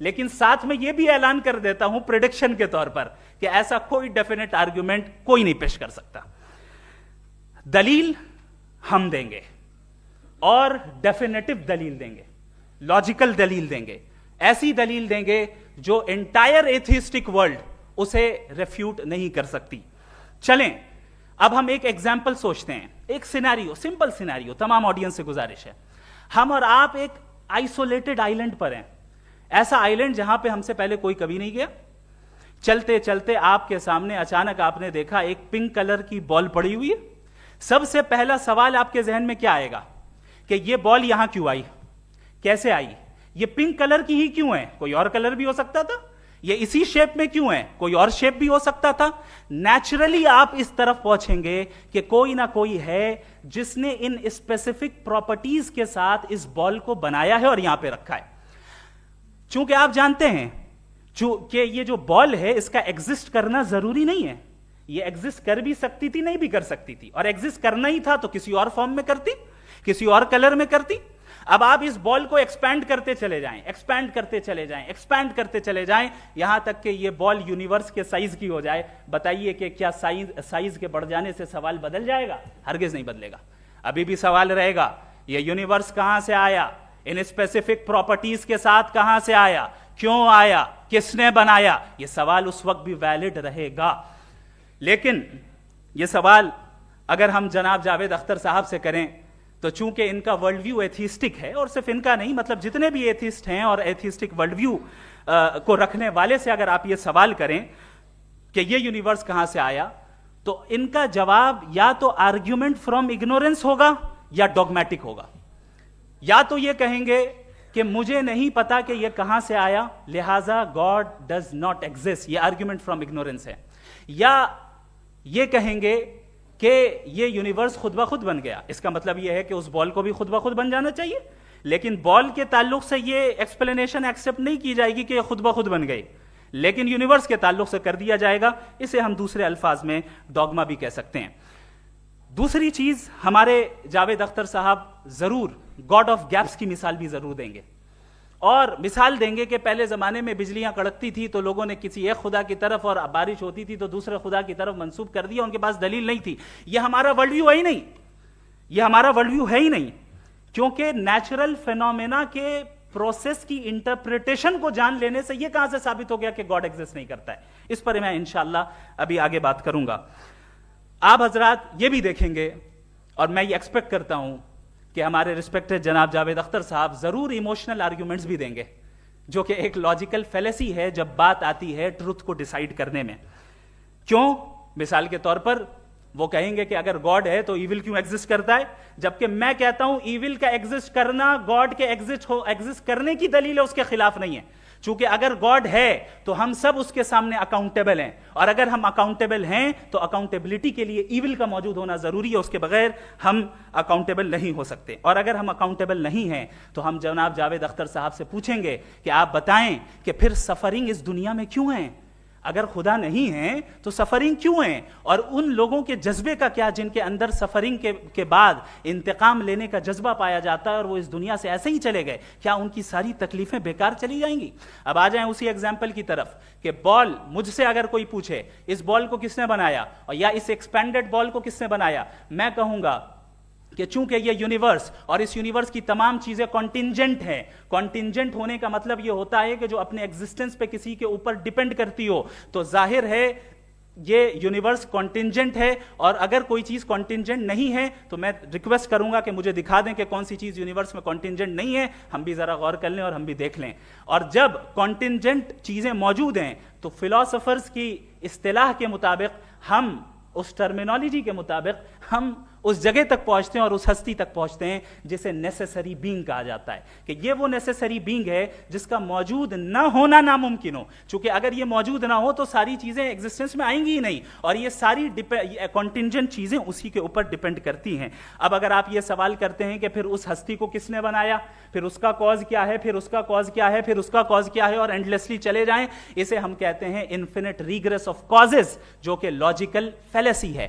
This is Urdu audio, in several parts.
لیکن ساتھ میں یہ بھی اعلان کر دیتا ہوں پریڈکشن کے طور پر کہ ایسا کوئی ڈیفینیٹ آرگیومنٹ کوئی نہیں پیش کر سکتا. دلیل ہم دیں گے اور ڈیفینیٹو دلیل دیں گے, لاجیکل دلیل دیں گے, ایسی دلیل دیں گے جو انٹائر ایتھیسٹک ورلڈ اسے ریفیوٹ نہیں کر سکتی. چلیں اب ہم ایک ایگزامپل سوچتے ہیں, ایک سینیریو, سمپل سینیریو, تمام آڈینس سے گزارش ہے, ہم اور آپ ایک آئسولیٹڈ آئیلینڈ پر ہیں, ایسا آئیلینڈ جہاں پہ ہم سے پہلے کوئی کبھی نہیں گیا. چلتے چلتے آپ کے سامنے اچانک آپ نے دیکھا ایک پنک کلر کی بال پڑی ہوئی ہے. سب سے پہلا سوال آپ کے ذہن میں کیا آئے گا کہ یہ بال یہاں کیوں آئی, کیسے آئی, یہ پنک کلر کی ہی کیوں ہے, کوئی اور کلر بھی ہو سکتا تھا, یہ اسی شیپ میں کیوں ہے, کوئی اور شیپ بھی ہو سکتا تھا. نیچرلی آپ اس طرف پہنچیں گے کہ کوئی نہ کوئی ہے جس نے ان اسپیسیفک پراپرٹیز کے ساتھ اس بال کو بنایا ہے اور یہاں پہ رکھا ہے. چونکہ آپ جانتے ہیں کہ یہ جو بال ہے اس کا ایگزسٹ کرنا ضروری نہیں ہے, یہ ایگزسٹ کر بھی سکتی تھی, نہیں بھی کر سکتی تھی, اور ایگزسٹ کرنا ہی تھا تو کسی اور فارم میں کرتی, کسی اور کلر میں کرتی. اب آپ اس بال کو ایکسپینڈ کرتے چلے جائیں, ایکسپینڈ کرتے چلے جائیں, ایکسپینڈ کرتے چلے جائیں, یہاں تک کہ یہ بال یونیورس کے سائز کی ہو جائے. بتائیے کہ کیا سائز کے بڑھ جانے سے سوال بدل جائے گا؟ ہرگز نہیں بدلے گا. ابھی بھی سوال رہے گا, یہ یونیورس کہاں سے آیا, ان اسپیسیفک پراپرٹیز کے ساتھ کہاں سے آیا, کیوں آیا, کس نے بنایا, یہ سوال اس وقت بھی ویلڈ رہے گا. لیکن یہ سوال اگر ہم جناب جاوید اختر صاحب سے کریں تو چونکہ ان کا ورلڈ ویو ایتھیسٹک ہے, اور صرف ان کا نہیں, مطلب جتنے بھی ایتھیسٹ ہیں اور ایتھیسٹک ورلڈ ویو کو رکھنے والے سے اگر آپ یہ سوال کریں کہ یہ یونیورس کہاں سے آیا, تو ان کا جواب یا تو آرگیومنٹ فرام اگنورینس ہوگا یا ڈوگمیٹک ہوگا. یا تو یہ کہیں گے کہ مجھے نہیں پتا کہ یہ کہاں سے آیا, لہذا گاڈ ڈز ناٹ ایگزسٹ, یہ آرگیومنٹ فرام اگنورینس ہے. یا یہ کہیں گے کہ یہ یونیورس خود بخود بن گیا, اس کا مطلب یہ ہے کہ اس بال کو بھی خود بخود بن جانا چاہیے, لیکن بال کے تعلق سے یہ ایکسپلینیشن ایکسپٹ نہیں کی جائے گی کہ یہ خود بخود بن گئی, لیکن یونیورس کے تعلق سے کر دیا جائے گا. اسے ہم دوسرے الفاظ میں ڈوگما بھی کہہ سکتے ہیں. دوسری چیز, ہمارے جاوید اختر صاحب ضرور گاڈ آف گیپس کی مثال بھی ضرور دیں گے, اور مثال دیں گے کہ پہلے زمانے میں بجلیاں کڑکتی تھی تو لوگوں نے کسی ایک خدا کی طرف, اور بارش ہوتی تھی تو دوسرے خدا کی طرف منسوب کر دیا, ان کے پاس دلیل نہیں تھی. یہ ہمارا ورلڈ ویو ہے ہی نہیں, یہ ہمارا ورلڈ ویو ہے ہی نہیں, کیونکہ نیچرل فینومینا کے پروسیس کی انٹرپریٹیشن کو جان لینے سے یہ کہاں سے ثابت ہو گیا کہ گاڈ ایگزسٹ نہیں کرتا ہے. اس پر میں انشاءاللہ ابھی آگے بات کروں گا. آپ حضرات یہ بھی دیکھیں گے, اور میں یہ ایکسپیکٹ کرتا ہوں کہ ہمارے ریسپیکٹڈ جناب جاوید اختر صاحب ضرور ایموشنل آرگیومنٹس بھی دیں گے, جو کہ ایک لاجیکل فیلیسی ہے جب بات آتی ہے ٹروتھ کو ڈیسائیڈ کرنے میں. کیوں؟ مثال کے طور پر وہ کہیں گے کہ اگر گاڈ ہے تو ایول کیوں ایگزسٹ کرتا ہے, جبکہ میں کہتا ہوں ایول کا ایگزسٹ کرنا گاڈ کے ایگزسٹ کرنے کی دلیل ہے, اس کے خلاف نہیں ہے. چونکہ اگر گاڈ ہے تو ہم سب اس کے سامنے اکاؤنٹیبل ہیں, اور اگر ہم اکاؤنٹیبل ہیں تو اکاؤنٹیبلٹی کے لیے ایول کا موجود ہونا ضروری ہے, اس کے بغیر ہم اکاؤنٹیبل نہیں ہو سکتے. اور اگر ہم اکاؤنٹیبل نہیں ہیں تو ہم جناب جاوید اختر صاحب سے پوچھیں گے کہ آپ بتائیں کہ پھر سفرنگ اس دنیا میں کیوں ہیں؟ اگر خدا نہیں ہے تو سفرنگ کیوں ہیں؟ اور ان لوگوں کے جذبے کا کیا جن کے اندر سفرنگ کے بعد انتقام لینے کا جذبہ پایا جاتا ہے اور وہ اس دنیا سے ایسے ہی چلے گئے, کیا ان کی ساری تکلیفیں بیکار چلی جائیں گی؟ اب آ جائیں اسی ایگزامپل کی طرف کہ بال, مجھ سے اگر کوئی پوچھے اس بال کو کس نے بنایا, اور یا اس ایکسپینڈڈ بال کو کس نے بنایا, میں کہوں گا کہ چونکہ یہ یونیورس اور اس یونیورس کی تمام چیزیں کانٹینجنٹ ہیں. کانٹینجنٹ ہونے کا مطلب یہ ہوتا ہے کہ جو اپنے ایگزسٹنس پہ کسی کے اوپر ڈیپینڈ کرتی ہو, تو ظاہر ہے یہ یونیورس کانٹینجنٹ ہے. اور اگر کوئی چیز کانٹینجنٹ نہیں ہے تو میں ریکویسٹ کروں گا کہ مجھے دکھا دیں کہ کون سی چیز یونیورس میں کانٹینجنٹ نہیں ہے, ہم بھی ذرا غور کر لیں اور ہم بھی دیکھ لیں. اور جب کانٹینجنٹ چیزیں موجود ہیں تو فلاسفرز کی اصطلاح کے مطابق, ہم اس ٹرمینالوجی کے مطابق ہم اس جگہ تک پہنچتے ہیں اور اس ہستی تک پہنچتے ہیں جسے نیسیسری بینگ کہا جاتا ہے, کہ یہ وہ نیسیسری بینگ ہے جس کا موجود نہ ہونا ناممکن ہو. چونکہ اگر یہ موجود نہ ہو تو ساری چیزیں ایگزسٹنس میں آئیں گی ہی نہیں, اور یہ ساری کانٹینجنٹ چیزیں اسی کے اوپر ڈیپینڈ کرتی ہیں. اب اگر آپ یہ سوال کرتے ہیں کہ پھر اس ہستی کو کس نے بنایا, پھر اس کا کاز کیا ہے, پھر اس کا کاز کیا ہے, پھر اس کا کاز کیا ہے, اور اینڈلیسلی چلے جائیں, اسے ہم کہتے ہیں انفینٹ ریگریس آف کازز, جو کہ لاجیکل فیلیسی ہے.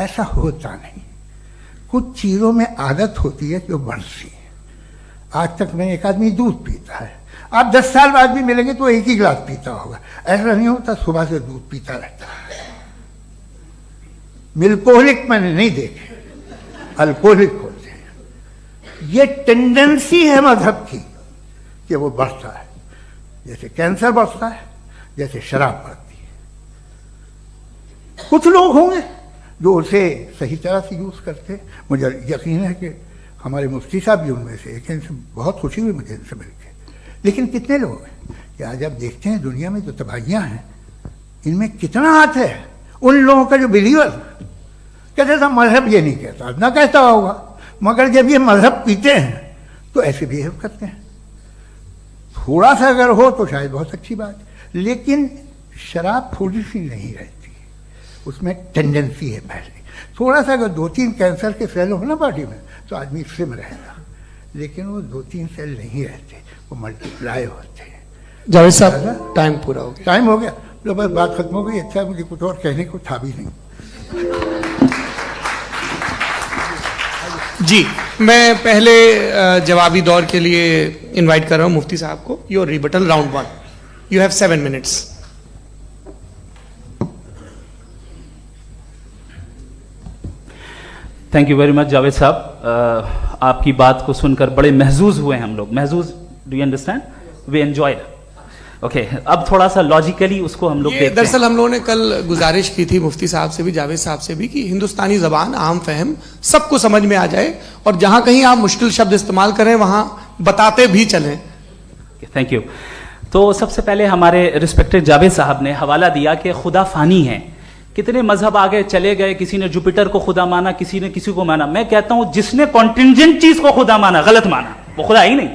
ایسا ہوتا نہیں. کچھ چیزوں میں عادت ہوتی ہے کہ وہ بڑھتی ہے. آج تک میں ایک آدمی دودھ پیتا ہے, آپ 10 سال بعد بھی ملیں گے تو ایک ہی گلاس پیتا ہوگا. ایسا نہیں ہوتا, صبح سے دودھ پیتا رہتا ہے. ملکوہلک میں نے نہیں دیکھے, الکوہلک ہوتے ہیں. یہ ٹینڈنسی ہے مذہب کی کہ وہ بڑھتا ہے, جیسے کینسر بڑھتا ہے, جیسے شراب بڑھتی ہے. کچھ لوگ ہوں گے جو اسے صحیح طرح سے یوز کرتے. مجھے یقین ہے کہ ہمارے مفتی صاحب بھی ان میں سے ایک ہیں, ان سے بہت خوشی ہوئی مجھے ان سے مل کے. لیکن کتنے لوگ ہیں کہ آج آپ دیکھتے ہیں دنیا میں جو تباہیاں ہیں, ان میں کتنا ہاتھ ہے ان لوگوں کا جو بلیور کہتے تھا مذہب یہ نہیں کہتا, نہ کہتا ہوگا, مگر جب یہ مذہب پیتے ہیں تو ایسے بہیو کرتے ہیں. تھوڑا سا اگر ہو تو شاید بہت اچھی بات, لیکن شراب تھوڑی سی نہیں رہتی, اس میں ٹینڈنسی ہے پہلے. تھوڑا سا اگر 2-3 کینسر کے سیل ہو نا باڈی میں تو آدمی سم رہے گا, لیکن وہ 2-3 سیل نہیں رہتے, وہ ملٹیپلائی ہوتے ہیں. جاوید صاحب ٹائم پورا ہو گیا. ٹائم ہو گیا, لو بس بات ختم ہو گئی. اچھا مجھے کچھ اور کہنے کو تھا بھی نہیں. جی میں پہلے جوابی دور کے لیے انوائٹ کر رہا ہوں مفتی صاحب کو. Your rebuttal round 1. You have 7 minutes. Thank you very much Javed صاحب. آپ کی بات کو سن کر بڑے محظوظ ہوئے ہم لوگ. محظوظ, do you understand, we enjoy. Okay, اب تھوڑا سا لاجیکلی اس کو ہم لوگ دیکھتے ہیں. دراصل ہم لوگوں نے کل گزارش کی تھی مفتی صاحب سے بھی, جاوید صاحب سے بھی, کہ ہندوستانی زبان عام فہم سب کو سمجھ میں آ جائے, اور جہاں کہیں آپ مشکل شبد استعمال کریں وہاں بتاتے بھی چلیں. Thank you. تو سب سے پہلے ہمارے رسپیکٹڈ جاوید صاحب نے حوالہ دیا کہ خدا فانی ہے. کتنے مذہب آگے چلے گئے, کسی نے جوپیٹر کو خدا مانا, کسی نے کسی کو مانا. میں کہتا ہوں جس نے کانٹینجنٹ چیز کو خدا مانا, غلط مانا, وہ خدا ہی نہیں,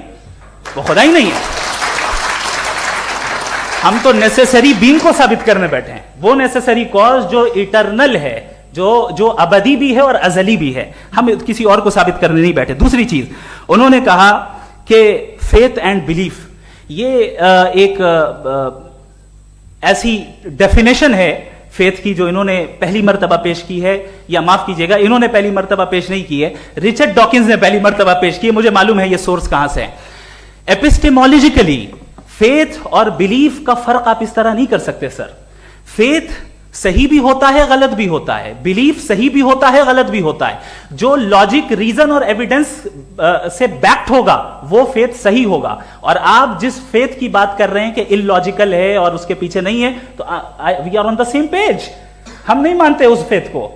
وہ خدا ہی نہیں ہے. ہم تو نیسیسری بینگ کو ثابت کرنے بیٹھے ہیں, وہ نیسیسری کاز جو ایٹرنل ہے, جو ابدی بھی ہے اور ازلی بھی ہے. ہم کسی اور کو ثابت کرنے نہیں بیٹھے. دوسری چیز انہوں نے کہا کہ فیتھ اینڈ بلیف, یہ ایک ایسی ڈیفینیشن ہے فیتھ کی جو انہوں نے پہلی مرتبہ پیش کی ہے, یا معاف کیجیے گا انہوں نے پہلی مرتبہ پیش نہیں کی ہے, رچرڈ ڈاکنز نے پہلی مرتبہ پیش کی ہے. مجھے معلوم ہے یہ سورس کہاں سے ہے. ایپسٹیمولوجیکلی فیتھ اور بلیف کا فرق آپ اس طرح نہیں کر سکتے سر. فیتھ صحیح بھی ہوتا ہے, غلط بھی ہوتا ہے. بلیف صحیح بھی ہوتا ہے, غلط بھی ہوتا ہے. جو لاجک, ریزن اور ایویڈنس سے بیکڈ ہوگا وہ فیتھ صحیح ہوگا. اور آپ جس فیتھ کی بات کر رہے ہیں کہ ان لاجیکل ہے اور اس کے پیچھے نہیں ہے, تو we are on the same page. ہم نہیں مانتے اس فیتھ کو.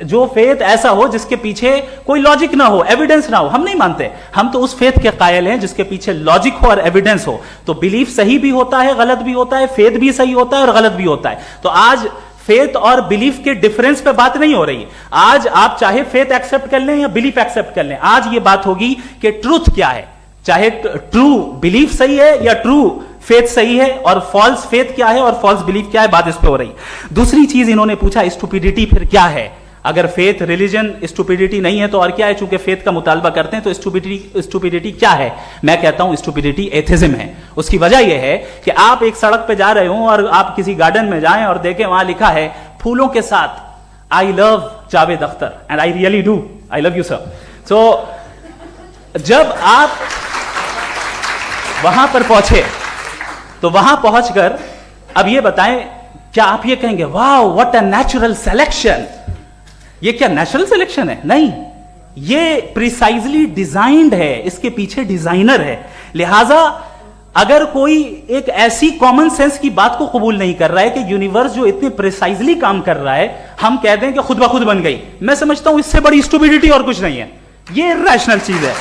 جو فیتھ ایسا ہو جس کے پیچھے کوئی لاجک نہ ہو, ایویڈنس نہ ہو, ہم نہیں مانتے. ہم تو اس فیتھ کے قائل ہیں جس کے پیچھے لاجک ہو اور ایویڈنس ہو. تو بلیف صحیح بھی ہوتا ہے, غلط بھی ہوتا ہے, فیتھ بھی صحیح ہوتا ہے اور غلط بھی ہوتا ہے. تو آج فیتھ اور بلیف کے ڈیفرنس پہ بات نہیں ہو رہی. آج آپ چاہے فیتھ ایکسپٹ کر لیں یا بلیف ایکسپٹ کر لیں, آج یہ بات ہوگی کہ ٹروتھ کیا ہے. چاہے ٹرو بلیف صحیح ہے یا ٹرو فیتھ صحیح ہے, اور فالس فیتھ کیا ہے اور فالس بلیف کیا ہے, بات اس پہ ہو رہی. دوسری چیز انہوں نے پوچھا اسٹوپیڈیٹی پھر کیا ہے. اگر فیتھ ریلیجن اسٹوپیڈیٹی نہیں ہے تو اور کیا ہے. چونکہ فیتھ کا مطالبہ کرتے ہیں تو اسٹوپیڈیٹی کیا ہے. میں کہتا ہوں اسٹوپیڈیٹی ایتھزم ہے. اس کی وجہ یہ ہے کہ آپ ایک سڑک پہ جا رہے ہوں اور آپ کسی گارڈن میں جائیں اور دیکھیں وہاں لکھا ہے پھولوں کے ساتھ I love Javed Akhtar, and I really do, I love you sir. So جب آپ وہاں پر پہنچے تو وہاں پہنچ کر اب یہ بتائیں, کیا آپ یہ کہیں گے واو واٹ اے نیچرل سلیکشن, یہ کیا نیچرل سلیکشن ہے؟ نہیں, یہ پریسائزلی ڈیزائنڈ ہے, اس کے پیچھے ڈیزائنر ہے. لہذا اگر کوئی ایک ایسی کامن سینس کی بات کو قبول نہیں کر رہا ہے کہ یونیورس جو اتنے پریسائزلی کام کر رہا ہے ہم کہہ دیں کہ خود بخود بن گئی, میں سمجھتا ہوں اس سے بڑی اسٹوپیڈیٹی اور کچھ نہیں ہے. یہ ریشنل چیز ہے.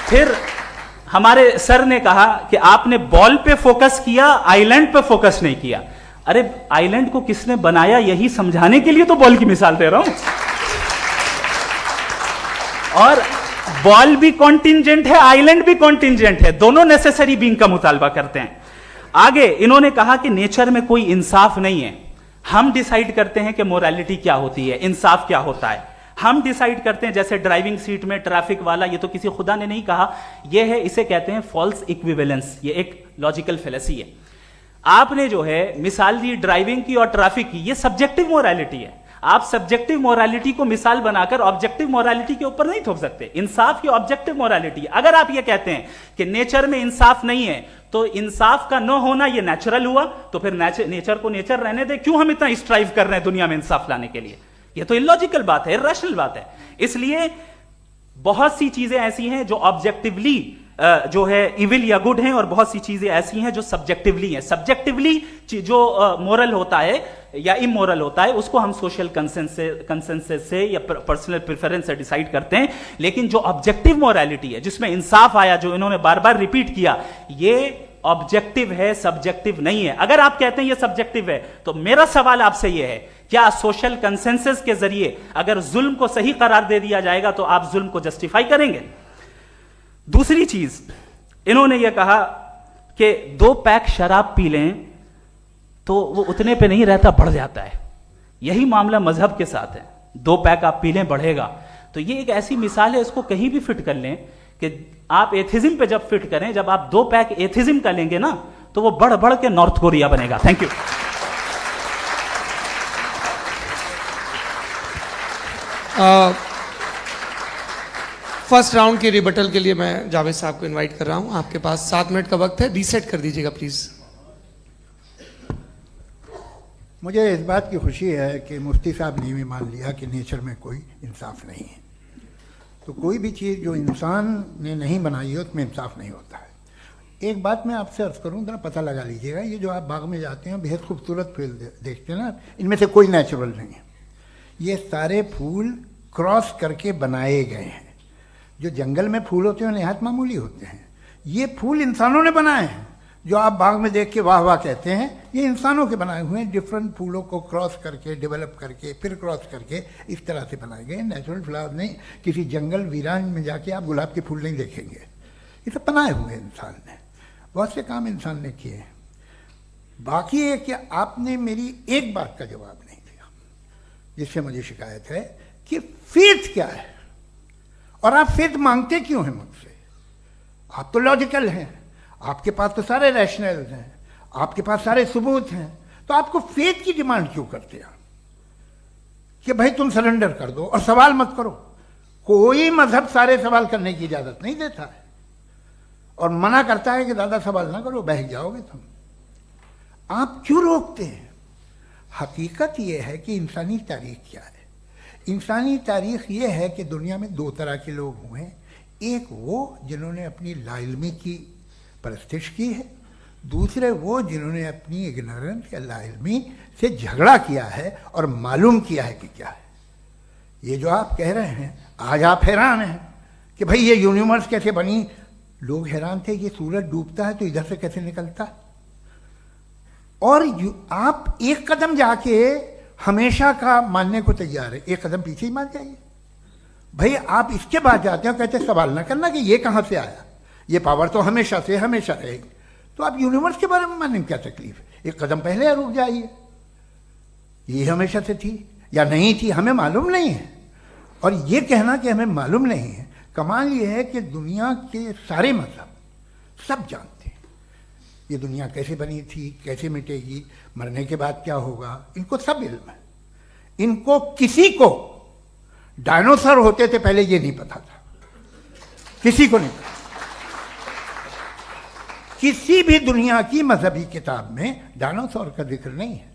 پھر ہمارے سر نے کہا کہ آپ نے بال پہ فوکس کیا, آئی لینڈ پہ فوکس نہیں کیا. ارے آئی لینڈ کو کس نے بنایا یہی سمجھانے کے لیے تو بال کی مثال دے رہا ہوں. اور بال بھی کانٹینجنٹ ہے, آئی لینڈ بھی کانٹینجنٹ ہے, دونوں نیسیسری بینگ کا مطالبہ کرتے ہیں. آگے انہوں نے کہا کہ نیچر میں کوئی انصاف نہیں ہے. ہم ڈیسائیڈ کرتے ہیں کہ موریلٹی کیا ہوتی ہے, انصاف کیا ہوتا ہے. ہم ڈیسائیڈ کرتے ہیں, جیسے ڈرائیونگ سیٹ میں ٹریفک والا, یہ تو کسی خدا نے نہیں کہا, یہ ہے, اسے کہتے ہیں فالس ایکویویلنس. یہ ایک لاجیکل فیلسی ہے. آپ نے جو ہے مثال دی ڈرائیونگ کی اور ٹریفک کی, یہ سبجیکٹو موریلٹی ہے. آپ سبجیکٹو مورالٹی کو مثال بنا کر آبجیکٹو مورالٹی کے اوپر نہیں تھوپ سکتے. انصاف کی آبجیکٹو مورالٹی. اگر آپ یہ کہتے ہیں کہ نیچر میں انصاف نہیں ہے تو انصاف کا نہ ہونا یہ نیچرل ہوا, تو پھر نیچر کو نیچر رہنے دے, کیوں ہم اتنا اسٹرائیو کر رہے ہیں دنیا میں انصاف لانے کے لیے؟ یہ تو illogical بات ہے, irrational بات ہے. اس لیے بہت سی چیزیں ایسی ہیں جو آبجیکٹیولی جو ہے ایول یا گڈ ہیں, اور بہت سی چیزیں ایسی ہیں جو سبجیکٹیولی ہیں. سبجیکٹیولی جو مورل ہوتا ہے یا امورل ہوتا ہے اس کو ہم سوشل کنسنسس سے یا پرسنل پریفرنس سے ڈیسائیڈ کرتے ہیں, لیکن جو آبجیکٹیو مورالٹی ہے جس میں انصاف آیا, جو انہوں نے بار بار ریپیٹ کیا, یہ آبجیکٹیو ہے, سبجیکٹیو نہیں ہے. اگر آپ کہتے ہیں یہ سبجیکٹیو ہے تو میرا سوال آپ سے یہ ہے, کیا سوشل کنسنسس کے ذریعے اگر ظلم کو صحیح قرار دے دیا جائے گا تو آپ ظلم کو جسٹیفائی کریں گے؟ دوسری چیز, انہوں نے یہ کہا کہ 2 پیک شراب پی لیں تو وہ اتنے پہ نہیں رہتا, بڑھ جاتا ہے. یہی معاملہ مذہب کے ساتھ ہے. 2 پیک آپ پی لیں بڑھے گا. تو یہ ایک ایسی مثال ہے, اس کو کہیں بھی فٹ کر لیں کہ آپ ایتھزم پہ جب فٹ کریں, جب آپ 2 پیک ایتھزم کا لیں گے نا تو وہ بڑھ بڑھ کے نارتھ کوریا بنے گا. Thank you. فرسٹ راؤنڈ کے ریبٹل کے لیے میں جاوید صاحب کو انوائٹ کر رہا ہوں. آپ کے پاس 7 منٹ کا وقت ہے, ریسیٹ کر دیجیے گا پلیز. مجھے اس بات کی خوشی ہے کہ مفتی صاحب نے بھی مان لیا کہ نیچر میں کوئی انصاف نہیں ہے. تو کوئی بھی چیز جو انسان نے نہیں بنائی ہے اس میں انصاف نہیں ہوتا ہے. ایک بات میں آپ سے عرض کروں, ذرا پتہ لگا لیجیے گا, یہ جو آپ باغ میں جاتے ہیں بہت خوبصورت پھول دیکھتے ہیں نا, ان میں سے کوئی نیچرل نہیں ہے. یہ سارے پھول کراس کر کے بنائے گئے ہیں. جو جنگل میں پھول ہوتے ہیں نہایت معمولی ہوتے ہیں. یہ پھول انسانوں نے بنائے ہیں. جو آپ باغ میں دیکھ کے واہ واہ کہتے ہیں, یہ انسانوں کے بنائے ہوئے ہیں. ڈفرینٹ پھولوں کو کراس کر کے, ڈیولپ کر کے, پھر کراس کر کے اس طرح سے بنائے گئے. نیچرل فلاور نہیں. کسی جنگل ویران میں جا کے آپ گلاب کے پھول نہیں دیکھیں گے. یہ سب بنائے ہوئے ہیں انسان نے. بہت سے کام انسان نے کیے ہیں. باقی ہے کہ آپ نے میری ایک بات کا جواب نہیں دیا, جس سے مجھے شکایت ہے کہ فیتھ کیا ہے, اور آپ فیتھ مانگتے کیوں ہیں مجھ سے؟ آپ تو لاجیکل ہیں, آپ کے پاس تو سارے ریشنلز ہیں, آپ کے پاس سارے ثبوت ہیں, تو آپ کو فیتھ کی ڈیمانڈ کیوں کرتے ہیں کہ بھائی تم سرنڈر کر دو اور سوال مت کرو؟ کوئی مذہب سارے سوال کرنے کی اجازت نہیں دیتا ہے, اور منع کرتا ہے کہ زیادہ سوال نہ کرو, بہک جاؤ گے تم. آپ کیوں روکتے ہیں؟ حقیقت یہ ہے کہ انسانی تاریخ کیا ہے. انسانی تاریخ یہ ہے کہ دنیا میں 2 طرح کے لوگ ہوئے ہیں. ایک وہ جنہوں نے اپنی لا علمی کی پرستش کی ہے, دوسرے وہ جنہوں نے اپنی اگنورنس یا لا علمی سے جھگڑا کیا ہے اور معلوم کیا ہے کہ کیا ہے. یہ جو آپ کہہ رہے ہیں, آج آپ حیران ہیں کہ بھئی یہ یونیورس کیسے بنی. لوگ حیران تھے یہ سورج ڈوبتا ہے تو ادھر سے کیسے نکلتا, اور آپ ایک قدم جا کے ہمیشہ کا ماننے کو تیار ہے, ایک قدم پیچھے ہی مان جائیے. بھئی آپ اس کے بعد جاتے ہیں کہتے ہیں سوال نہ کرنا کہ یہ کہاں سے آیا, یہ پاور تو ہمیشہ سے ہمیشہ رہے گی. تو آپ یونیورس کے بارے میں ماننے میں کیا تکلیف ہے؟ ایک قدم پہلے رک جائیے. یہ ہمیشہ سے تھی یا نہیں تھی ہمیں معلوم نہیں ہے. اور یہ کہنا کہ ہمیں معلوم نہیں ہے, کمال یہ ہے کہ دنیا کے سارے مذہب سب جانتے ہیں یہ دنیا کیسے بنی تھی, کیسے مٹے گی, مرنے کے بعد کیا ہوگا, ان کو سب علم ہے. ان کو کسی کو ڈائنوسر ہوتے تھے پہلے یہ نہیں پتا تھا, کسی کو نہیں پتا. کسی بھی دنیا کی مذہبی کتاب میں ڈائنوسور کا ذکر نہیں ہے.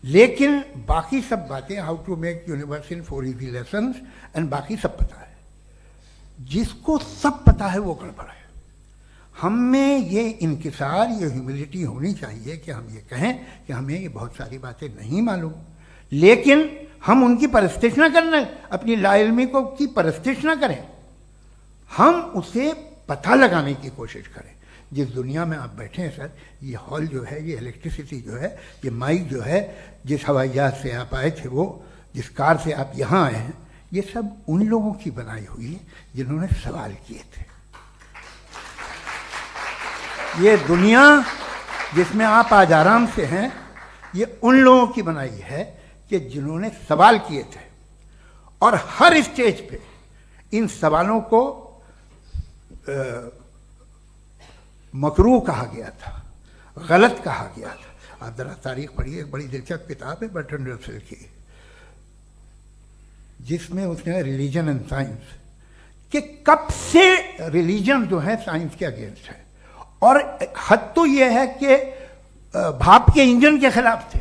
لیکن باقی سب باتیں, how to make universe in 4 easy lessons, and باقی سب پتا ہے. جس کو سب پتا ہے وہ گڑبڑ ہے. ہم میں یہ انکسار, یہ ہیوملٹی ہونی چاہیے کہ ہم یہ کہیں کہ ہمیں یہ بہت ساری باتیں نہیں معلوم, لیکن ہم ان کی پرستش نہ کریں, اپنی لا علمی کو کی پرستش نہ کریں, ہم اسے پتہ لگانے کی کوشش کریں. جس دنیا میں آپ بیٹھے ہیں سر, یہ ہال جو ہے, یہ الیکٹریسٹی جو ہے, یہ مائک جو ہے, جس ہوائی جہاز سے آپ آئے تھے, وہ جس کار سے آپ یہاں آئے ہیں, یہ سب ان لوگوں کی بنائی ہوئی ہے جنہوں نے سوال کیے تھے. یہ دنیا جس میں آپ آج آرام سے ہیں, یہ ان لوگوں کی بنائی ہے کہ جنہوں نے سوال کیے تھے, اور ہر اسٹیج پہ ان سوالوں کو مکروہ کہا گیا تھا, غلط کہا گیا تھا. آپ ذرا تاریخ پڑھیے، ایک بڑی دلچسپ کتاب ہے برٹرنڈ رسل کی، جس میں اس نے ریلیجن اینڈ سائنس کہ کب سے ریلیجن جو ہے سائنس کے اگینسٹ ہے، اور حد تو یہ ہے کہ بھاپ کے انجن کے خلاف تھے،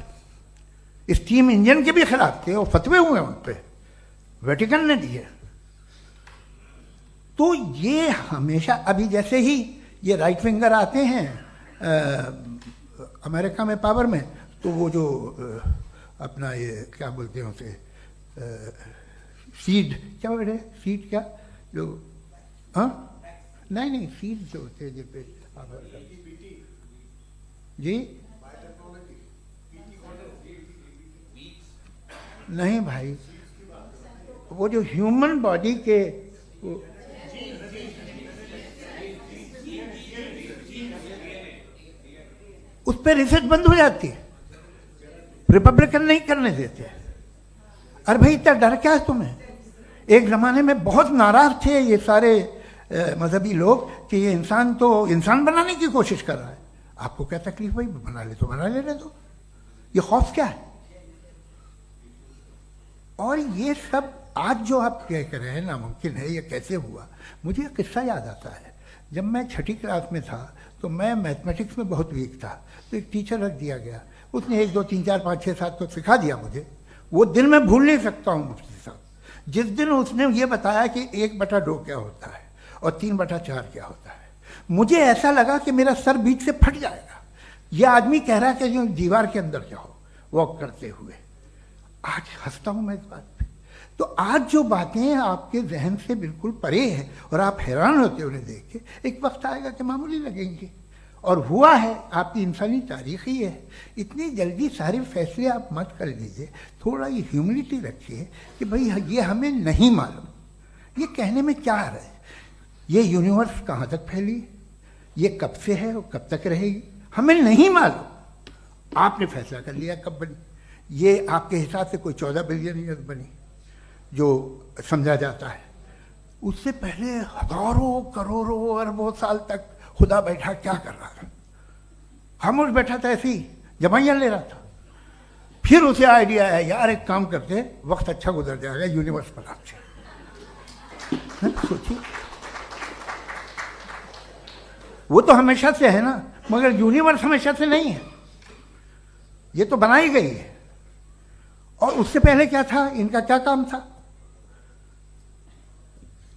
اسٹیم انجن کے بھی خلاف تھے، اور فتوے ہوئے ان پہ، ویٹیکن نے دیے. تو یہ ہمیشہ ابھی جیسے ہی یہ رائٹ ونگر آتے ہیں امریکہ میں پاور میں، تو وہ جو اپنا یہ کیا بولتے ہیں اسے سیڈ کیا بیٹے سیڈ کیا جو ہاں نہیں سیڈ جو ہوتے ہیں جن پہ جی نہیں بھائی، وہ جو ہیومن باڈی کے اس پہ ریسرچ بند ہو جاتی ہے، ریپبلکن نہیں کرنے دیتے. ارے بھائی اتنا ڈر کیا ہے تمہیں؟ ایک زمانے میں بہت ناراض تھے یہ سارے مذہبی لوگ کہ یہ انسان تو انسان بنانے کی کوشش کر رہا ہے. آپ کو کیا تکلیف بھائی، بنا لے تو بنا لینے دو، یہ خوف کیا ہے؟ اور یہ سب آج جو آپ کہہ رہے ہیں ناممکن ہے، یہ کیسے ہوا؟ مجھے ایک قصہ یاد آتا ہے. جب میں 6ٹھی کلاس میں تھا تو میں میتھمیٹکس میں بہت ویک تھا، تو ایک ٹیچر رکھ دیا گیا، اس نے 1 2 3 4 5 6 7 تو سکھا دیا مجھے. وہ دن میں بھول نہیں سکتا ہوں مفتی صاحب، جس دن اس نے یہ بتایا کہ 1/2 کیا ہوتا ہے اور 3/4 کیا ہوتا ہے. مجھے ایسا لگا کہ میرا سر بیچ سے پھٹ جائے گا. یہ آدمی کہہ رہا ہے کہ جو دیوار کے اندر جاؤ واک کرتے ہوئے. آج ہنستا ہوں میں اس بات پہ. تو آج جو باتیں آپ کے ذہن سے بالکل پرے ہیں اور آپ حیران ہوتے انہیں دیکھ کے، ایک وقت آئے گا کہ معمولی لگیں گے. اور ہوا ہے، آپ کی انسانی تاریخ ہی ہے. اتنی جلدی سارے فیصلے آپ مت کر لیجیے، تھوڑا یہ ہیوملٹی رکھیے کہ بھئی یہ ہمیں نہیں معلوم. یہ کہنے میں کیا آ رہا ہے؟ یہ یونیورس کہاں تک پھیلی، یہ کب سے ہے اور کب تک رہے گی، ہمیں نہیں معلوم. آپ نے فیصلہ کر لیا کب بنی. یہ آپ کے حساب سے کوئی 14 بلین ایئرز بنی جو سمجھا جاتا ہے. اس سے پہلے ہزاروں کروڑوں اربوں سال تک خدا بیٹھا کیا کر رہا تھا؟ خاموش بیٹھا تھا، ایسے ہی جمائیاں لے رہا تھا. پھر اسے آئیڈیا ہے یار ایک کام کرتے، وقت اچھا گزر جائے گا، یونیورس بناتے ہیں. سوچیے، وہ تو ہمیشہ سے ہے نا، مگر یونیورس ہمیشہ سے نہیں ہے، یہ تو بنائی گئی ہے. اور اس سے پہلے کیا تھا، ان کا کیا کام تھا؟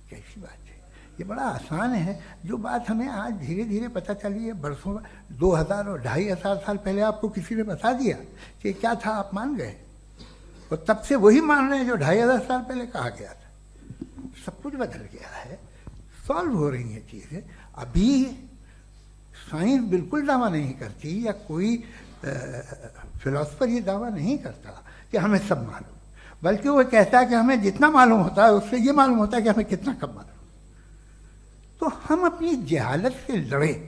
کیسی بات ہے، یہ بڑا آسان ہے. جو بات ہمیں آج دھیرے دھیرے پتہ چلی ہے، برسوں 2000 اور 2500 سال پہلے آپ کو کسی نے بتا دیا کہ کیا تھا، آپ مان گئے، اور تب سے وہی مان رہے ہیں جو 2500 سال پہلے کہا گیا تھا. سب کچھ بدل گیا ہے، سالو ہو رہی ہیں چیزیں. ابھی سائنس بالکل دعویٰ نہیں کرتی، یا کوئی فلاسفر یہ دعویٰ نہیں کرتا کہ ہمیں سب معلوم، بلکہ وہ کہتا ہے کہ ہمیں جتنا معلوم ہوتا ہے اس سے یہ معلوم ہوتا ہے کہ ہمیں کتنا کم معلوم. تو ہم اپنی جہالت سے لڑیں،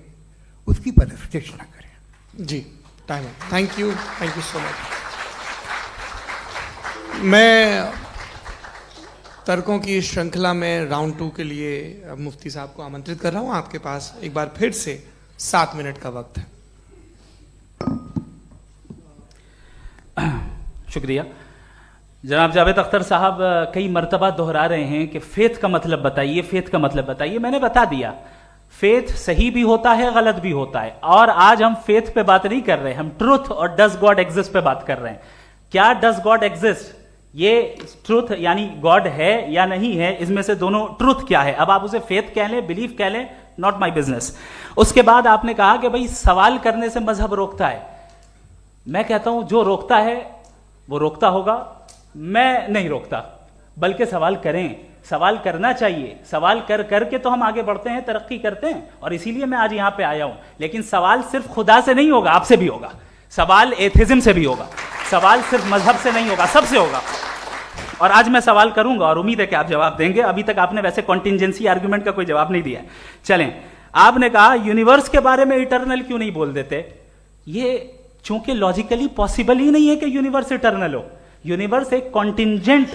اس کی پرستش نہ کریں. جی ٹائم ہے. تھینک یو سو مچ. میں ترکوں کی شرنکھلا میں راؤنڈ 2 کے لیے مفتی صاحب کو آمنترت کر رہا ہوں. آپ کے پاس ایک بار پھر سے 7 منٹ کا وقت ہے. شکریہ. جناب جاوید اختر صاحب کئی مرتبہ دہرا رہے ہیں کہ فیتھ کا مطلب بتائیے، فیتھ کا مطلب بتائیے. میں نے بتا دیا، فیتھ صحیح بھی ہوتا ہے، غلط بھی ہوتا ہے. اور آج ہم فیتھ پہ بات نہیں کر رہے، ہم ٹروتھ اور ڈز گاڈ ایگزسٹ پہ بات کر رہے ہیں. کیا ڈز گاڈ ایگزسٹ، یہ ٹروتھ یعنی گاڈ ہے یا نہیں ہے، اس میں سے دونوں ٹروتھ کیا ہے. اب آپ اسے فیتھ کہہ لیں، بلیف کہہ لیں، ناٹ مائی بزنس. اس کے بعد آپ نے کہا کہ بھائی سوال کرنے سے مذہب روکتا ہے. میں کہتا ہوں جو روکتا ہے وہ روکتا ہوگا، میں نہیں روکتا، بلکہ سوال کریں، سوال کرنا چاہیے. سوال کر کر کے تو ہم آگے بڑھتے ہیں، ترقی کرتے ہیں، اور اسی لیے میں آج یہاں پہ آیا ہوں. لیکن سوال صرف خدا سے نہیں ہوگا، آپ سے بھی ہوگا. سوال ایتھزم سے بھی ہوگا، سوال صرف مذہب سے نہیں ہوگا، سب سے ہوگا. اور آج میں سوال کروں گا اور امید ہے کہ آپ جواب دیں گے. ابھی تک آپ نے ویسے کانٹینجنسی آرگومنٹ کا کوئی جواب نہیں دیا. چلیں، آپ نے کہا یونیورس کے بارے میں اٹرنل کیوں نہیں بول دیتے. یہ چونکہ لاجیکلی پاسبل ہی نہیں ہے کہ یونیورس اٹرنل ہو. یونیورس ایک contingent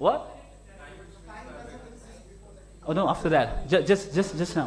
What? Oh no, after that. Just now.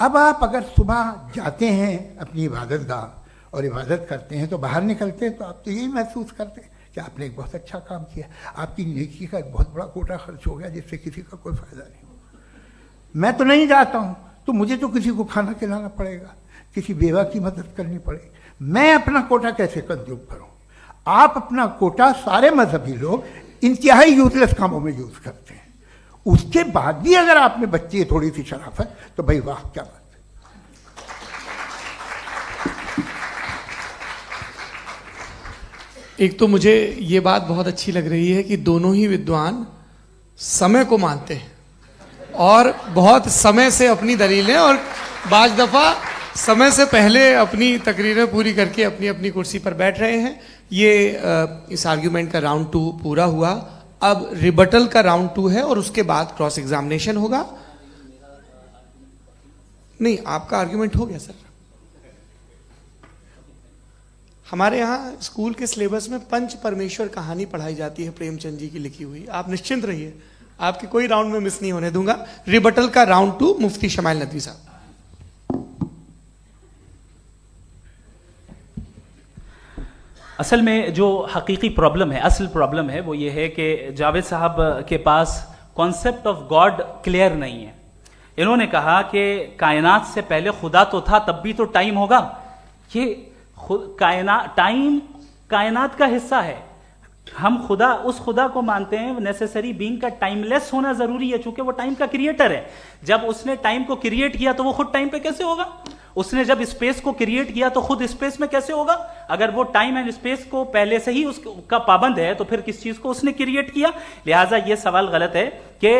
اب آپ اگر صبح جاتے ہیں اپنی عبادت گاہ اور عبادت کرتے ہیں تو باہر نکلتے ہیں تو آپ تو یہی محسوس کرتے ہیں کہ آپ نے ایک بہت اچھا کام کیا، آپ کی نیکی کا ایک بہت بڑا کوٹا خرچ ہو گیا جس سے کسی کا کوئی فائدہ نہیں ہو۔ میں تو نہیں جاتا ہوں تو مجھے تو کسی کو کھانا کھلانا پڑے گا، کسی بیوہ کی مدد کرنی پڑے گی، میں اپنا کوٹا کیسے کنزیوم کروں؟ آپ اپنا کوٹا سارے مذہبی لوگ انتہائی یوزلیس کاموں میں یوز کرتے ہیں، اس کے بعد بھی اگر آپ میں بچی ہے تھوڑی سی شرافت تو بھائی واہ کیا بات ہے۔ ایک تو مجھے یہ بات بہت اچھی لگ رہی ہے کہ دونوں ہی ودوان سمے کو مانتے ہیں اور بہت سمے سے اپنی دلیلیں اور بعض دفعہ سمے سے پہلے اپنی تقریریں پوری کر کے اپنی اپنی کرسی پر بیٹھ رہے ہیں۔ یہ اس آرگیومنٹ کا راؤنڈ 2 پورا ہوا، اب ریبٹل کا راؤنڈ 2 ہے اور اس کے بعد کراس ایگزامینیشن ہوگا۔ نہیں، آپ کا آرگیومنٹ ہو گیا سر۔ ہمارے یہاں اسکول کے سلیبس میں پنچ پرمیشور کہانی پڑھائی جاتی ہے پریم چند جی کی لکھی ہوئی، آپ نشچنت رہیے، آپ کے کوئی راؤنڈ میں مس نہیں ہونے دوں گا۔ ریبٹل کا راؤنڈ 2 مفتی شمائل ندوی صاحب۔ اصل میں جو حقیقی پرابلم ہے، اصل پرابلم ہے وہ یہ ہے کہ جاوید صاحب کے پاس کانسیپٹ آف گاڈ کلیئر نہیں ہے۔ انہوں نے کہا کہ کائنات سے پہلے خدا تو تھا، تب بھی تو ٹائم ہوگا۔ یہ ٹائم کائنات کا حصہ ہے، ہم اس خدا کو مانتے ہیں، نیسیسری بینگ کا ٹائم لیس ہونا ضروری ہے چونکہ وہ ٹائم کا کریٹر ہے۔ جب اس نے ٹائم کو کریٹ کیا تو وہ خود ٹائم پہ کیسے ہوگا؟ اس نے جب اسپیس کو کریٹ کیا تو خود اسپیس میں کیسے ہوگا؟ اگر وہ ٹائم اینڈ اسپیس کو پہلے سے ہی اس کا پابند ہے تو پھر کس چیز کو اس نے کریٹ کیا؟ لہٰذا یہ سوال غلط ہے کہ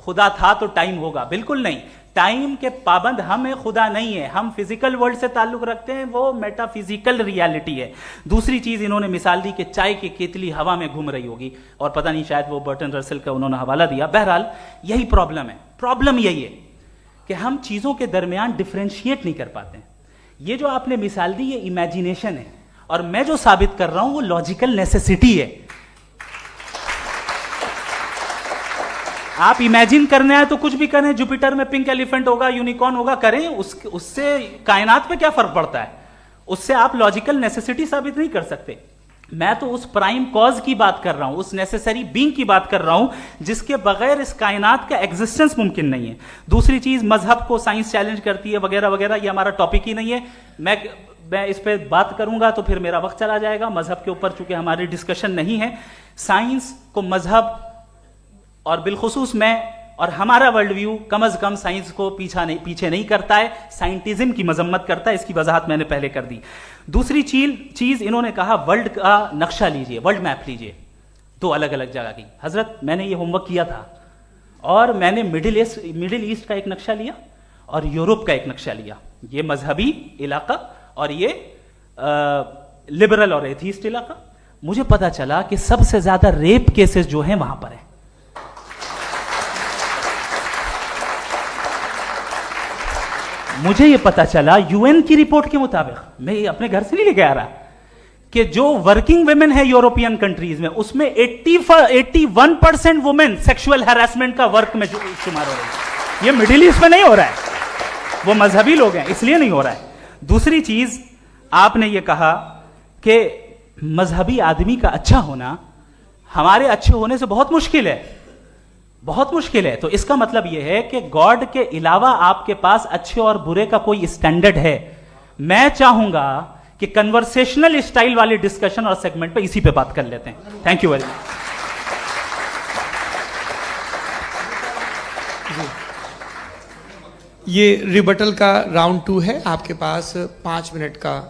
خدا تھا تو ٹائم ہوگا، بالکل نہیں۔ ٹائم کے پابند ہم ہیں، خدا نہیں ہے۔ ہم فزیکل ورلڈ سے تعلق رکھتے ہیں، وہ میٹا فزیکل ریالٹی ہے۔ دوسری چیز انہوں نے مثال دی کہ چائے کی کیتلی ہوا میں گھوم رہی ہوگی، اور پتہ نہیں شاید وہ برٹن رسل کا انہوں نے حوالہ دیا۔ بہرحال یہی پرابلم ہے، پرابلم یہی ہے کہ ہم چیزوں کے درمیان ڈفرینشیٹ نہیں کر پاتے ہیں۔ یہ جو آپ نے مثال دی یہ امیجینیشن ہے، اور میں جو ثابت کر رہا ہوں وہ لاجیکل نیسیسٹی ہے۔ آپ امیجن کرنے آئے تو کچھ بھی کریں، جوپیٹر میں پنک ایلیفنٹ ہوگا، یونیکارن ہوگا، کریں، اس سے کائنات پہ کیا فرق پڑتا ہے؟ اس سے آپ لاجیکل نیسیسٹی ثابت نہیں کر سکتے۔ میں تو اس پرائم کاز کی بات کر رہا ہوں، اس نیسیسری بینگ کی بات کر رہا ہوں جس کے بغیر اس کائنات کا ایگزسٹنس ممکن نہیں ہے۔ دوسری چیز، مذہب کو سائنس چیلنج کرتی ہے وغیرہ وغیرہ، یہ ہمارا ٹاپک ہی نہیں ہے۔ میں اس پہ بات کروں گا تو پھر میرا وقت چلا جائے گا۔ مذہب کے اوپر چونکہ ہماری ڈسکشن نہیں ہے، سائنس کو مذہب اور بالخصوص میں اور ہمارا ورلڈ ویو کم از کم سائنس کو پیچھے نہیں کرتا ہے، سائنٹزم کی مذمت کرتا ہے۔ اس کی وضاحت میں نے پہلے کر دی۔ دوسری چیز انہوں نے کہا ورلڈ کا نقشہ لیجئے، ورلڈ میپ لیجئے، 2 الگ الگ جگہ کی۔ حضرت میں نے یہ ہوم ورک کیا تھا، اور میں نے مڈل ایسٹ کا ایک نقشہ لیا اور یورپ کا ایک نقشہ لیا، یہ مذہبی علاقہ اور یہ لبرل اور ایتھیسٹ علاقہ۔ مجھے پتا چلا کہ سب سے زیادہ ریپ کیسز جو ہیں وہاں پر ہیں۔ مجھے یہ پتا چلا یو این کی رپورٹ کے مطابق، میں اپنے گھر سے نہیں لے کے آ رہا، کہ جو ورکنگ ویمن ہے یورپین کنٹریز میں، اس میں 81% وومن سیکشول ہراسمنٹ کا ورک میں شمار ہو رہی ہے۔ یہ مڈل ایسٹ میں نہیں ہو رہا ہے، وہ مذہبی لوگ ہیں اس لیے نہیں ہو رہا ہے۔ دوسری چیز، آپ نے یہ کہا کہ مذہبی آدمی کا اچھا ہونا ہمارے اچھے ہونے سے بہت مشکل ہے، بہت مشکل ہے۔ تو اس کا مطلب یہ ہے کہ گاڈ کے علاوہ آپ کے پاس اچھے اور برے کا کوئی اسٹینڈرڈ ہے۔ میں چاہوں گا کہ کنورسیشنل اسٹائل والی ڈسکشن اور سیگمنٹ پہ اسی پہ بات کر لیتے ہیں۔ Thank you very much. یہ ریبٹل کا راؤنڈ 2 ہے، آپ کے پاس 5 منٹ کا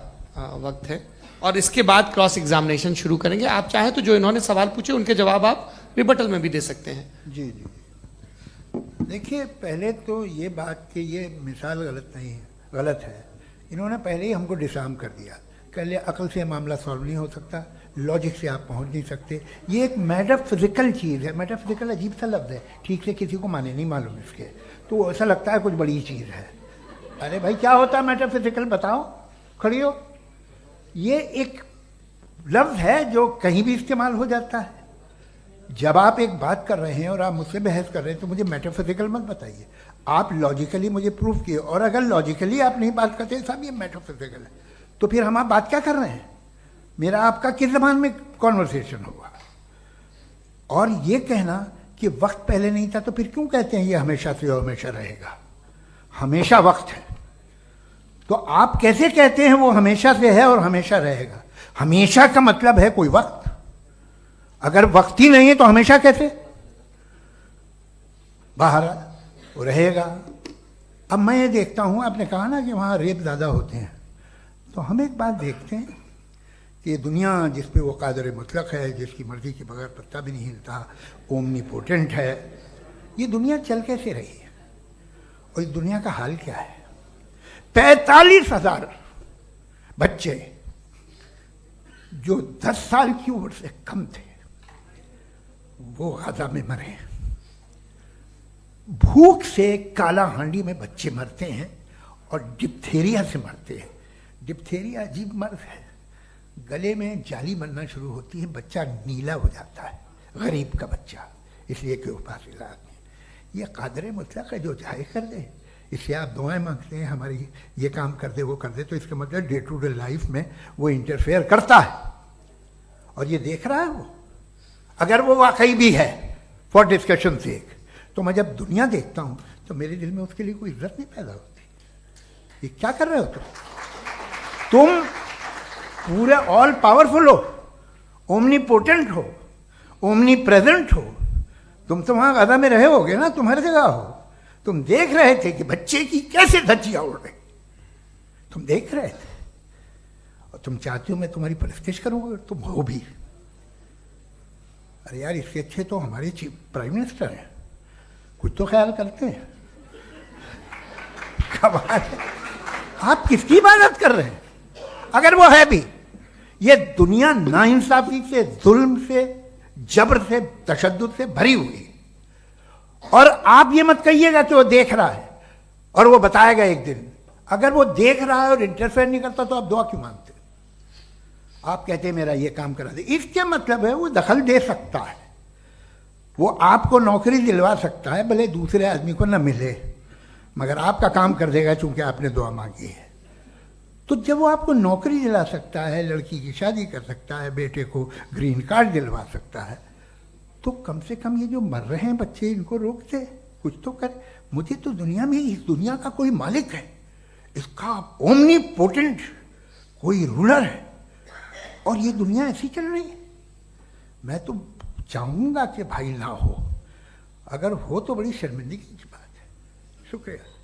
وقت ہے، اور اس کے بعد کراس ایگزامینیشن شروع کریں گے۔ آپ چاہیں تو جو انہوں نے سوال پوچھے ان کے جواب آپ ریبٹل میں بھی دے سکتے ہیں۔ جی جی، دیکھیے پہلے تو یہ بات کہ یہ مثال غلط ہے۔ انہوں نے پہلے ہی ہم کو ڈسارم کر دیا، کہ عقل سے معاملہ سالو نہیں ہو سکتا، لاجک سے آپ پہنچ نہیں سکتے، یہ ایک میٹا فزیکل چیز ہے۔ میٹا فزیکل عجیب سا لفظ ہے، ٹھیک سے کسی کو معنی نہیں معلوم اس کے، تو ایسا لگتا ہے کچھ بڑی چیز ہے۔ ارے بھائی کیا ہوتا ہے میٹا فزیکل؟ بتاؤ، کھڑی ہو۔ یہ ایک لفظ ہے جو کہیں بھی استعمال ہو جاتا ہے، جب آپ ایک بات کر رہے ہیں اور آپ مجھ سے بحث کر رہے ہیں تو مجھے میٹافزیکل مت بتائیے، آپ لاجیکلی مجھے پروف کیے، اور اگر لاجیکلی آپ نہیں بات کرتے صاحب یہ میٹافزیکل ہے تو پھر ہم آپ بات کیا کر رہے ہیں؟ میرا آپ کا کس زبان میں کانورسیشن ہوگا؟ اور یہ کہنا کہ وقت پہلے نہیں تھا تو پھر کیوں کہتے ہیں یہ ہمیشہ سے اور ہمیشہ رہے گا؟ ہمیشہ وقت ہے تو آپ کیسے کہتے ہیں وہ ہمیشہ سے ہے اور ہمیشہ رہے گا؟ ہمیشہ کا مطلب ہے کوئی وقت، اگر وقت ہی نہیں ہے تو ہمیشہ کیسے؟ باہر وہ رہے گا۔ اب میں یہ دیکھتا ہوں، آپ نے کہا نا کہ وہاں ریپ زیادہ ہوتے ہیں، تو ہم ایک بات دیکھتے ہیں کہ دنیا جس پہ وہ قادر مطلق ہے، جس کی مرضی کے بغیر پتہ بھی نہیں ہلتا، اومنی پوٹنٹ ہے، یہ دنیا چل کیسے رہی ہے؟ اور اس دنیا کا حال کیا ہے؟ 45,000 بچے جو 10 سال کی عمر سے کم تھے وہ غزہ میں مرے۔ بھوک سے کالا ہانڈی میں بچے مرتے ہیں اور ڈپتھیریا سے مرتے ہیں۔ ڈپتھیریا عجیب مرض ہے، گلے میں جالی مرنا شروع ہوتی ہے، بچہ نیلا ہو جاتا ہے، غریب کا بچہ، اس لیے کہ وہ پاس علاج نہیں۔ یہ قادر مطلق ہے جو چاہے کر دے، اس سے آپ دعائیں مانگتے ہیں ہماری یہ کام کر دے وہ کر دے، تو اس کا مطلب ڈے ٹو ڈے لائف میں وہ انٹرفیئر کرتا ہے اور یہ دیکھ رہا ہے وہ۔ اگر وہ واقعی بھی ہے فار ڈسکشن سیک، تو میں جب دنیا دیکھتا ہوں تو میرے دل میں اس کے لیے کوئی عزت نہیں پیدا ہوتی۔ یہ کیا کر رہے ہو تم پورے آل پاورفل ہو، اومنی پوٹنٹ ہو، اومنی پریزنٹ ہو، تم تو وہاں غزہ میں رہے ہوگے نا، تم ہر جگہ ہو، تم دیکھ رہے تھے کہ بچے کی کیسے دھجیاں اڑ رہی، تم دیکھ رہے تھے، اور تم چاہتے ہو میں تمہاری پرستش کروں گا، تم ہو بھی۔ ارے یار اس سے اچھے تو ہمارے چیف پرائم منسٹر ہیں، کچھ تو خیال کرتے ہیں۔ کمال ہے، آپ کس کی عبادت کر رہے ہیں؟ اگر وہ ہے بھی، یہ دنیا ناانصافی سے، ظلم سے، جبر سے، تشدد سے بھری ہوئی، اور آپ یہ مت کہیے گا کہ وہ دیکھ رہا ہے اور وہ بتائے گا ایک دن۔ اگر وہ دیکھ رہا ہے اور انٹرفیئر نہیں کرتا تو آپ دعا کیوں مانگتے؟ آپ کہتے ہیں میرا یہ کام کرا دے، اس کے مطلب ہے وہ دخل دے سکتا ہے، وہ آپ کو نوکری دلوا سکتا ہے، بھلے دوسرے آدمی کو نہ ملے، مگر آپ کا کام کر دے گا چونکہ آپ نے دعا مانگی ہے۔ تو جب وہ آپ کو نوکری دلا سکتا ہے، لڑکی کی شادی کر سکتا ہے، بیٹے کو گرین کارڈ دلوا سکتا ہے، تو کم سے کم یہ جو مر رہے ہیں بچے ان کو روک دے، کچھ تو کرے۔ مجھے تو دنیا میں اس دنیا کا کوئی مالک ہے، اس کا اومنی پوٹنٹ کوئی رولر ہے، اور یہ دنیا ایسی چل رہی ہے۔ میں تو چاہوں گا کہ بھائی نہ ہو، اگر ہو تو بڑی شرمندگی کی بات ہے۔ شکریہ۔